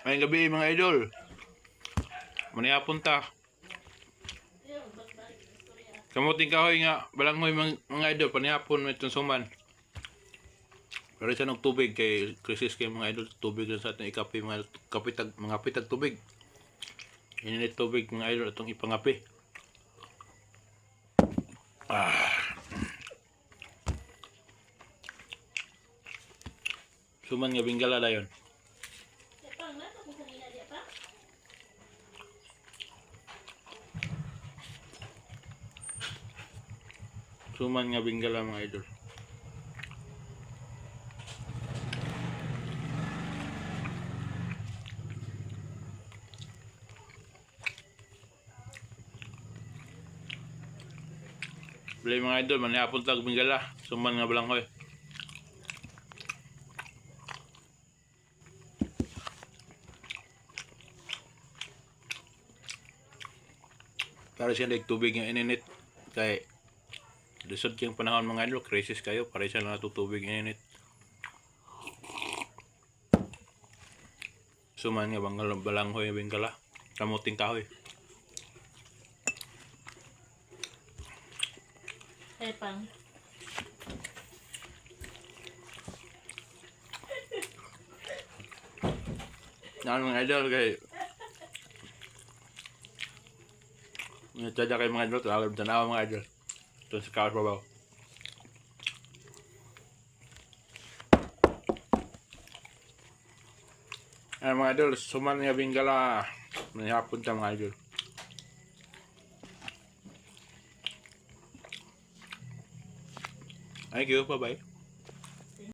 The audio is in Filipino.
Ngayong gabi mga idol. Manihapon ta. Kamuting kahoy nga balanghoy mga idol panihapon mo itong suman. Pero siya ng tubig kay krisis kay mga idol, tubig lang sa ating ikapi mga kapitag mga pitag tubig. Ininit tubig mga idol atong ipangapi. Suman nga bingala dayon. Suman nga bingala mga idol. Bili mga idol, manihapon tag bingala, suman nga balanghoy. Para siya tubig nga ininit kay lisod kayong panahon mga idol, crisis kayo, para siya lang natutubig ininit. Suman nga balanghoy bingala, kamuting kahoy. Tepang. Yan mga idol kay Nagtadya kayo mga idol, talagang tanawa mga idol. Ito sa kawas babaw. Ay mga idol, suman nga bingala. Manihapon ta mga idol. Thank you, bye bye.